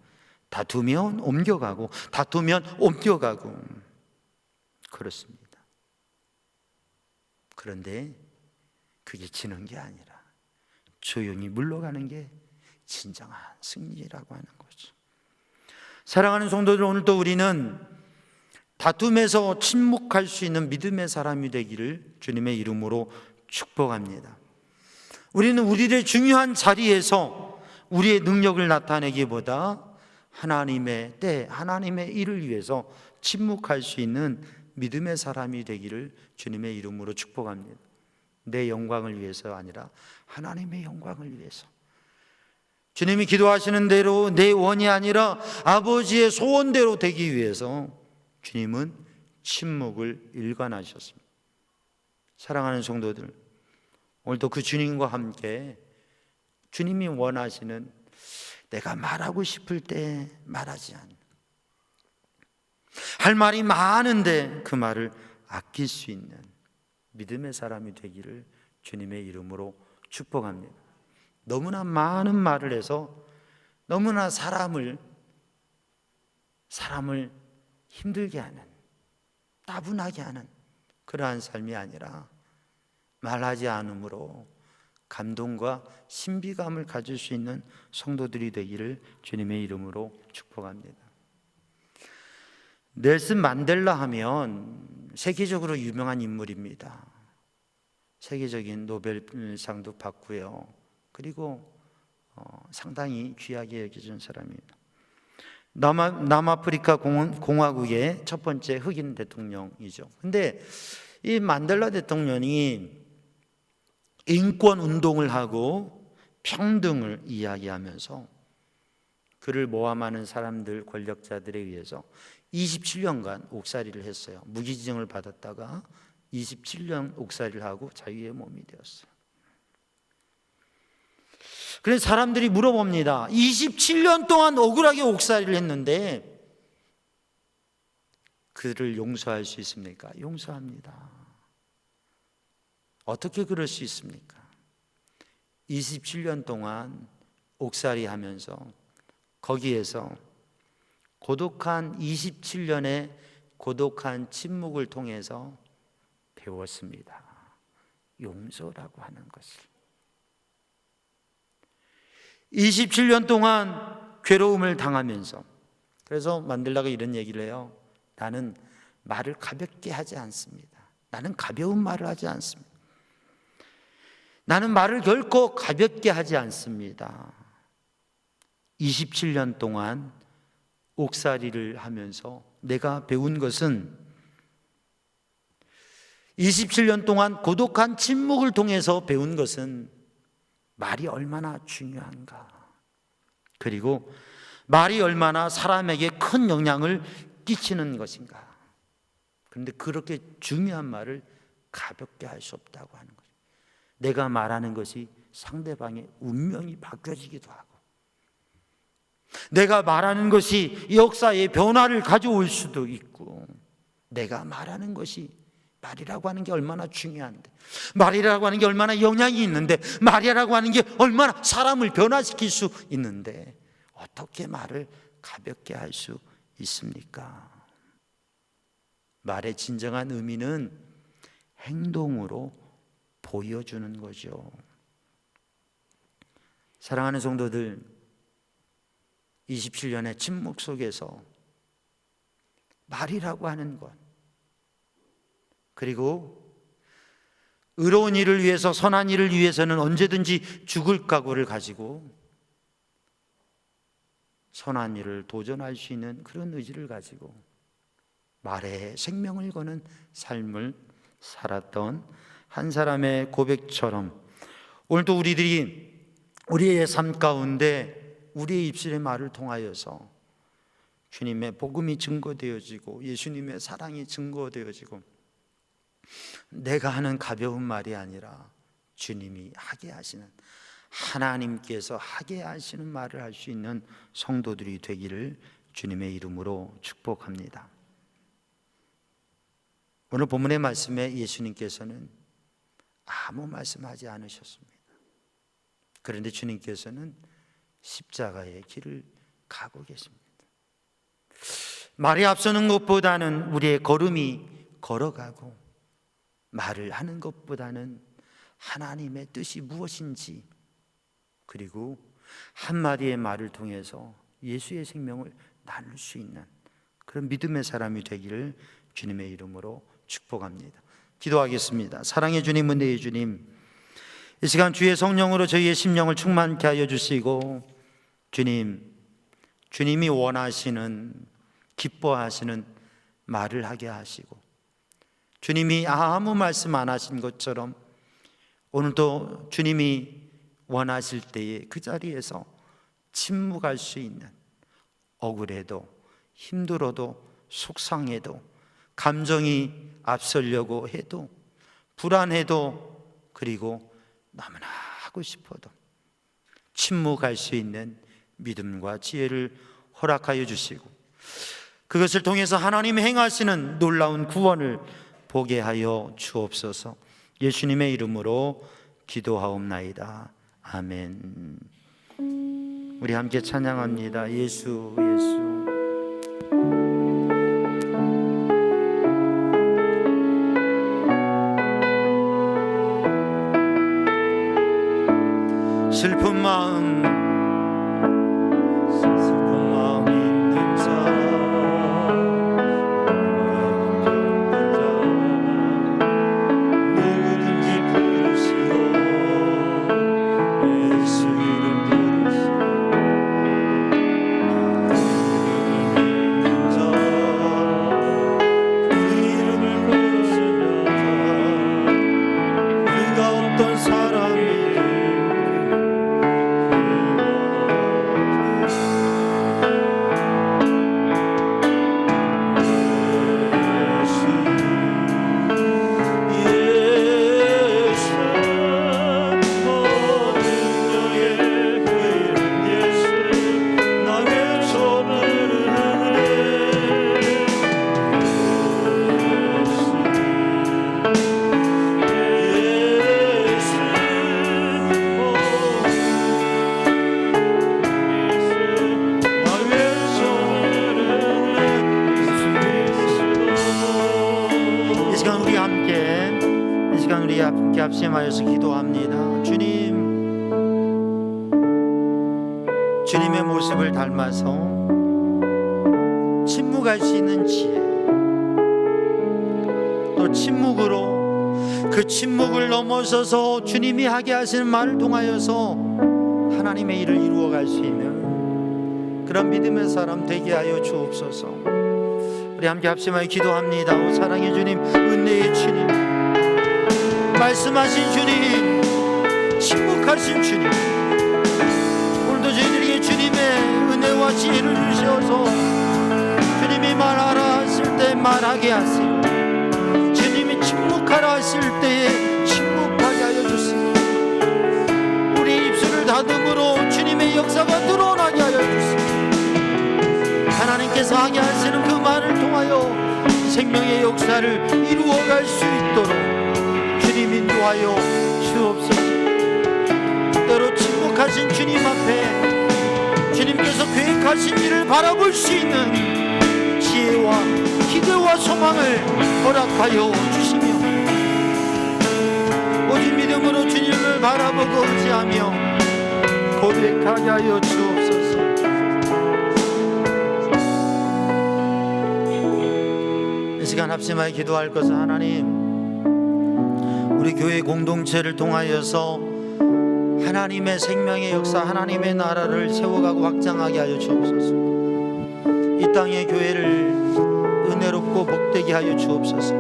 Speaker 4: 다투면 옮겨가고 그렇습니다. 그런데 그게 지는 게 아니라 조용히 물러가는 게 진정한 승리라고 하는 거죠. 사랑하는 성도들, 오늘도 우리는 다툼에서 침묵할 수 있는 믿음의 사람이 되기를 주님의 이름으로 축복합니다. 우리는 우리의 중요한 자리에서 우리의 능력을 나타내기보다 하나님의 때, 하나님의 일을 위해서 침묵할 수 있는 믿음의 사람이 되기를 주님의 이름으로 축복합니다. 내 영광을 위해서 아니라 하나님의 영광을 위해서, 주님이 기도하시는 대로 내 원이 아니라 아버지의 소원대로 되기 위해서 주님은 침묵을 일관하셨습니다. 사랑하는 성도들, 오늘도 그 주님과 함께 주님이 원하시는, 내가 말하고 싶을 때 말하지 않는, 할 말이 많은데 그 말을 아낄 수 있는 믿음의 사람이 되기를 주님의 이름으로 축복합니다. 너무나 많은 말을 해서 너무나 사람을 힘들게 하는, 따분하게 하는 그러한 삶이 아니라 말하지 않음으로 감동과 신비감을 가질 수 있는 성도들이 되기를 주님의 이름으로 축복합니다. 넬슨 만델라 하면 세계적으로 유명한 인물입니다. 세계적인 노벨상도 받고요. 그리고 상당히 귀하게 여겨진 사람입니다. 남아프리카 공화국의 첫 번째 흑인 대통령이죠. 근데 이 만델라 대통령이 인권 운동을 하고 평등을 이야기하면서 그를 모함하는 사람들, 권력자들에 의해서 27년간 옥살이를 했어요. 무기징역을 받았다가 27년 옥살이를 하고 자유의 몸이 되었어요. 그래서 사람들이 물어봅니다. 27년 동안 억울하게 옥살이를 했는데 그를 용서할 수 있습니까? 용서합니다. 어떻게 그럴 수 있습니까? 27년 동안 옥살이 하면서 거기에서 고독한 27년의 고독한 침묵을 통해서 배웠습니다. 용서라고 하는 것을. 27년 동안 괴로움을 당하면서, 그래서 만델라가 이런 얘기를 해요. 나는 말을 가볍게 하지 않습니다. 나는 가벼운 말을 하지 않습니다. 나는 말을 결코 가볍게 하지 않습니다. 27년 동안 옥살이를 하면서 내가 배운 것은, 27년 동안 고독한 침묵을 통해서 배운 것은 말이 얼마나 중요한가, 그리고 말이 얼마나 사람에게 큰 영향을 끼치는 것인가. 그런데 그렇게 중요한 말을 가볍게 할 수 없다고 하는 거죠. 내가 말하는 것이 상대방의 운명이 바뀌어지기도 하고, 내가 말하는 것이 역사의 변화를 가져올 수도 있고, 내가 말하는 것이, 말이라고 하는 게 얼마나 중요한데, 말이라고 하는 게 얼마나 영향이 있는데, 말이라고 하는 게 얼마나 사람을 변화시킬 수 있는데, 어떻게 말을 가볍게 할 수 있습니까? 말의 진정한 의미는 행동으로 보여주는 거죠. 사랑하는 성도들, 27년의 침묵 속에서 말이라고 하는 것, 그리고 의로운 일을 위해서, 선한 일을 위해서는 언제든지 죽을 각오를 가지고 선한 일을 도전할 수 있는 그런 의지를 가지고 말에 생명을 거는 삶을 살았던 한 사람의 고백처럼, 오늘도 우리들이 우리의 삶 가운데 우리의 입술의 말을 통하여서 주님의 복음이 증거되어지고 예수님의 사랑이 증거되어지고, 내가 하는 가벼운 말이 아니라 주님이 하게 하시는, 하나님께서 하게 하시는 말을 할 수 있는 성도들이 되기를 주님의 이름으로 축복합니다. 오늘 본문의 말씀에 예수님께서는 아무 말씀하지 않으셨습니다. 그런데 주님께서는 십자가의 길을 가고 계십니다. 말이 앞서는 것보다는 우리의 걸음이 걸어가고, 말을 하는 것보다는 하나님의 뜻이 무엇인지, 그리고 한마디의 말을 통해서 예수의 생명을 나눌 수 있는 그런 믿음의 사람이 되기를 주님의 이름으로 축복합니다. 기도하겠습니다. 사랑의 주님, 은혜의 주님, 이 시간 주의 성령으로 저희의 심령을 충만케 하여 주시고, 주님이 원하시는, 기뻐하시는 말을 하게 하시고, 주님이 아무 말씀 안 하신 것처럼 오늘도 주님이 원하실 때에 그 자리에서 침묵할 수 있는, 억울해도 힘들어도 속상해도 감정이 앞서려고 해도 불안해도, 그리고 너무나 하고 싶어도 침묵할 수 있는 믿음과 지혜를 허락하여 주시고, 그것을 통해서 하나님 행하시는 놀라운 구원을 보게 하여 주옵소서. 예수님의 이름으로 기도하옵나이다. 아멘. 우리 함께 찬양합니다. 예수, 예수. 슬픈 마음 있는 자, 누구든지 부르시오. 예수 이름 부르시오. 있는 자, 그 이름을 부르시며 그가 어떤 사람이든 합심하여서 기도합니다. 주님의 모습을 닮아서 침묵할 수 있는 지혜, 또 침묵으로 그 침묵을 넘어서서 주님이 하게 하시는 말을 통하여서 하나님의 일을 이루어갈 수 있는 그런 믿음의 사람 되게 하여 주옵소서. 우리 함께 합심하여 기도합니다. 오 사랑의 주님, 은혜의 주님, 말씀하신 주님, 침묵하신 주님, 오늘도 저희들에게 주님의 은혜와 지혜를 주셔서 주님이 말하라 하실 때 말하게 하시고, 주님이 침묵하라 하실 때에 침묵하게 하여 주시고, 우리 입술을 다듬으로 주님의 역사가 드러나게 하여 주시고, 역사하게 하시는 그 말을 통하여 생명의 역사를 이루어갈 수 있도록 주님 인도하여 주옵소서. 때로 침묵하신 주님 앞에 주님께서 계획하신 일을 바라볼 수 있는 지혜와 기대와 소망을 허락하여 주시며 오직 믿음으로 주님을 바라보고 의지하며 고백하게 하여 주옵소서. 이 시간 합심하여 기도할 것은 하나님, 우리 교회 공동체를 통하여서 하나님의 생명의 역사, 하나님의 나라를 세워가고 확장하게 하여 주옵소서. 이 땅의 교회를 은혜롭고 복되게 하여 주옵소서.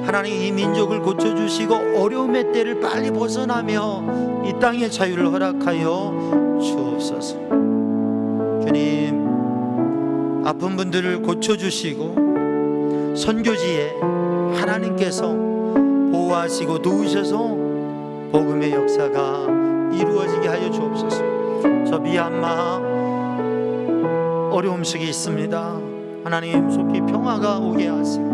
Speaker 4: 하나님, 이 민족을 고쳐주시고 어려움의 때를 빨리 벗어나며 이 땅의 자유를 허락하여 주옵소서. 주님, 아픈 분들을 고쳐주시고 선교지에 하나님께서 보호하시고 도우셔서 복음의 역사가 이루어지게 하여 주옵소서. 저 미얀마 어려움 속에 있습니다. 하나님, 속히 평화가 오게 하시고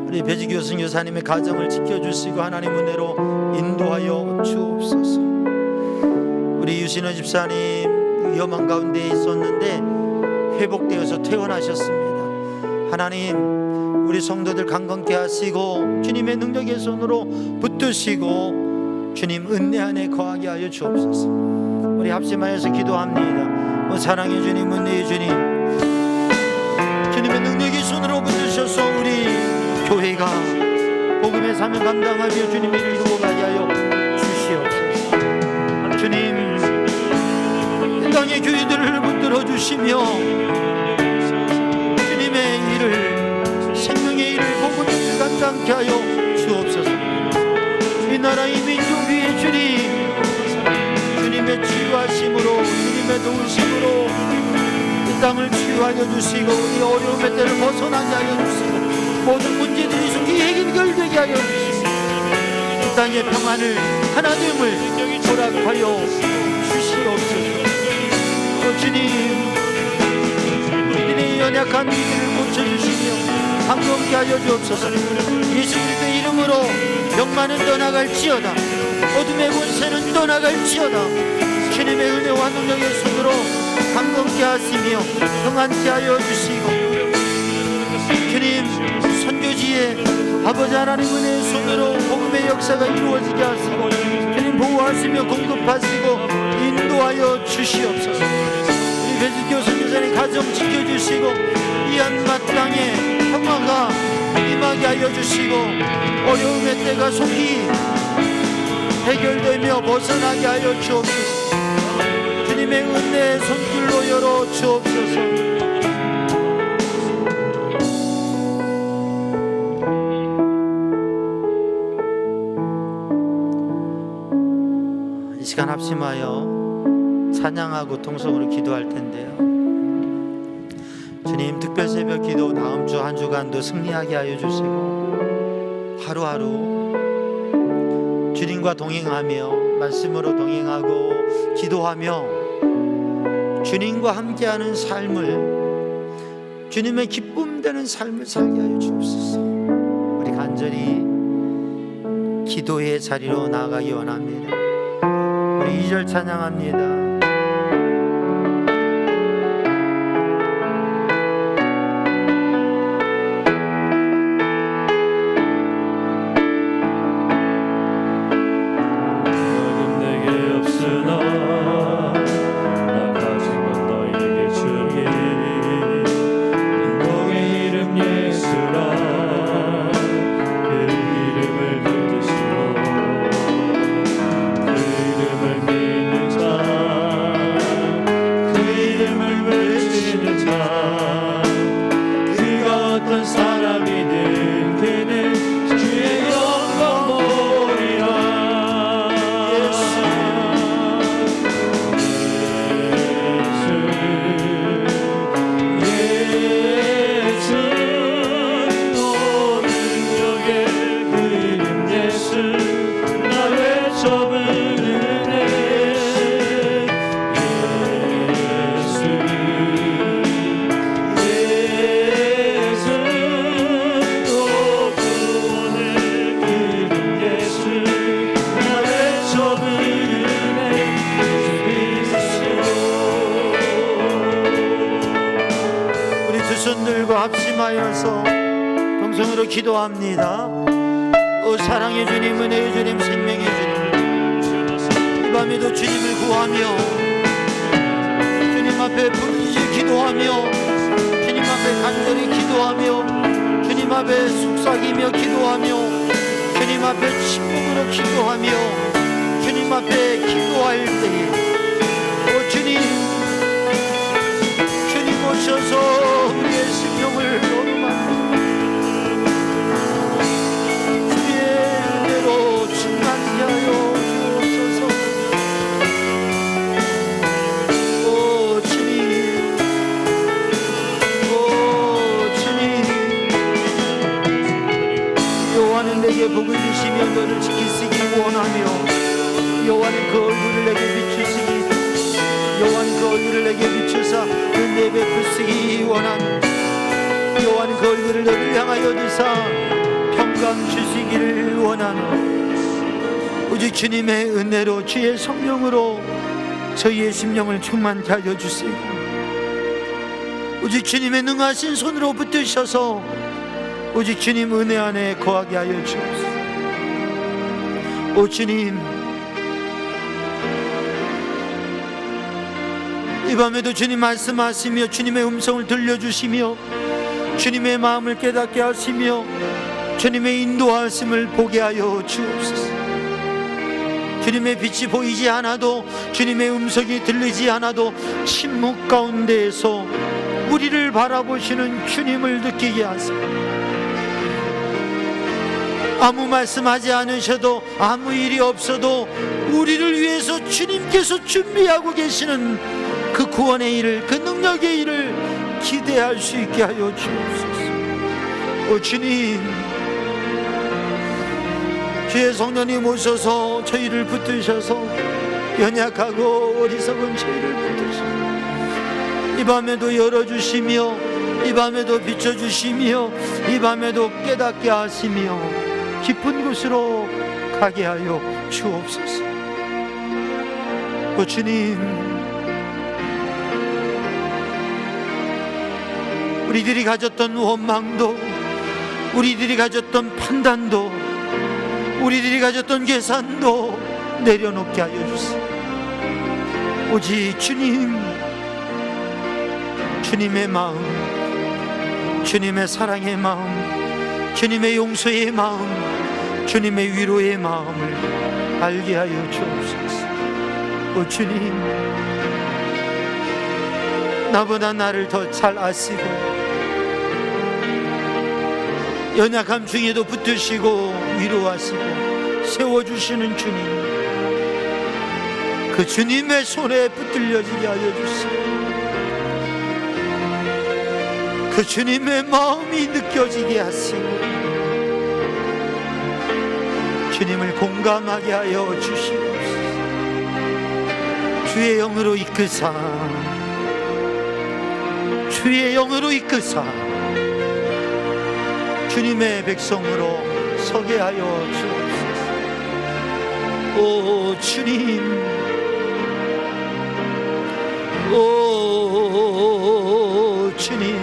Speaker 4: 우리 배지교 선교사님의 가정을 지켜주시고 하나님 은혜로 인도하여 주옵소서. 우리 유신호 집사님 위험한 가운데 있었는데 회복되어서 퇴원하셨습니다. 하나님, 우리 성도들 강건케 하시고 주님의 능력의 손으로 붙드시고 주님 은혜 안에 거하게 하여 주옵소서. 우리 합심하여서 기도합니다. 사랑의 주님, 은혜의 주님, 주님의 능력의 손으로 붙드셔서 우리 교회가 복음의 사명 감당하며 주님의 일을 이루어가게 하여 주시옵소서. 주님, 이 땅의 교회들을 붙들어 주시며 주님의 일을, 생명의 일을, 복음의 일을 감당케 하여 주옵소서. 이 나라, 이 민족 위에 주님의 치유하심으로, 주님의 도우심으로 이 땅을 치유하여 주시고 이 어려움의 때를 벗어나게 하여 주시고 모든 문제들이 속히 해결되게 하여 주시고 이 땅의 평안을, 하나됨을 허락하여 주시옵소서. 주님, 우리들의 연약한 믿음을 고쳐주시며 감동케 하여 주옵소서. 예수 그리스도의 이름으로 병만은 떠나갈지어다, 어둠의 권세는 떠나갈지어다. 주님의 은혜와 능력의 손으로 감동케 하시며 평안케 하여 주시고 주님, 선교지에 아버지 하나님 은혜의 손으로 복음의 역사가 이루어지게 하시고 주님 보호하시며 공급하시고 인도하여 주시옵소서. 우리 배지교 선교사님 가정 지켜주시고 이 한마 땅에 평화가 임하게 하여 주시고 어려움의 때가 속히 해결되며 벗어나게 하여 주옵소서. 주님의 은혜의 손길로 열어 주옵소서. 이 시간 합심하여 찬양하고 통성으로 기도할 텐데요. 주님, 특별 새벽 기도 다음 주 한 주간도 승리하게 하여 주시고 하루하루 주님과 동행하며 말씀으로 동행하고 기도하며 주님과 함께하는 삶을, 주님의 기쁨 되는 삶을 살게 하여 주옵소서. 우리 간절히 기도의 자리로 나아가기 원합니다. 우리 2절 찬양합니다.
Speaker 1: 그 이름을 믿는 자
Speaker 4: 합심하여서 동성으로 기도합니다. 오 사랑의 주님, 은혜의 주님, 생명의 주님, 이 밤에도 주님을 구하며 주님 앞에 부르짖어 기도하며 주님 앞에 간절히 기도하며 주님 앞에 속삭이며 기도하며 주님 앞에 침묵으로 기도하며 주님 앞에 기도할 때에 오 주님 오셔서 우리의 심령을 노름하며 주의 은혜로 충만케 하여 주옵소서. 오 주님, 오 주님, 여호와는 내게 복을 주시며 너를 지키시기 원하며 여호와는 그 얼굴을 내게 비추시기 여호와는 그 얼굴을 내게 비추사 은혜 베푸시기 원하며 여호와는 그 얼굴을 너를 향하여 주사 평강 주시기를 원하노. 오직 주님의 은혜로 주의 성령으로 저희의 심령을 충만케 하여 주시고 오직 주님의 능하신 손으로 붙드셔서 오직 주님 은혜 안에 거하게 하여 주옵소서. 오 주님, 이 밤에도 주님 말씀하시며 주님의 음성을 들려주시며 주님의 마음을 깨닫게 하시며 주님의 인도하심을 보게 하여 주옵소서. 주님의 빛이 보이지 않아도 주님의 음성이 들리지 않아도 침묵 가운데에서 우리를 바라보시는 주님을 느끼게 하소서. 아무 말씀하지 않으셔도 아무 일이 없어도 우리를 위해서 주님께서 준비하고 계시는 그 구원의 일을, 그 능력의 일을 기대할 수 있게 하여 주옵소서. 오 주님, 주의 성령님 오셔서 저희를 붙드셔서 연약하고 어리석은 저희를 붙드셔서 이 밤에도 열어주시며 이 밤에도 비춰주시며 이 밤에도 깨닫게 하시며 깊은 곳으로 가게 하여 주옵소서. 오 주님, 우리들이 가졌던 원망도 우리들이 가졌던 판단도 우리들이 가졌던 계산도 내려놓게 하여 주시오. 오직 주님, 주님의 마음, 주님의 사랑의 마음, 주님의 용서의 마음, 주님의 위로의 마음을 알게 하여 주옵소서. 오 주님, 나보다 나를 더 잘 아시고 연약함 중에도 붙드시고 위로하시고 세워주시는 주님, 그 주님의 손에 붙들려지게 하여 주시고 그 주님의 마음이 느껴지게 하시고 주님을 공감하게 하여 주시옵소서. 주의 영으로 이끄사 주의 영으로 이끄사 주님의 백성으로 서게 하여 주옵소서. 오 주님, 오 주님,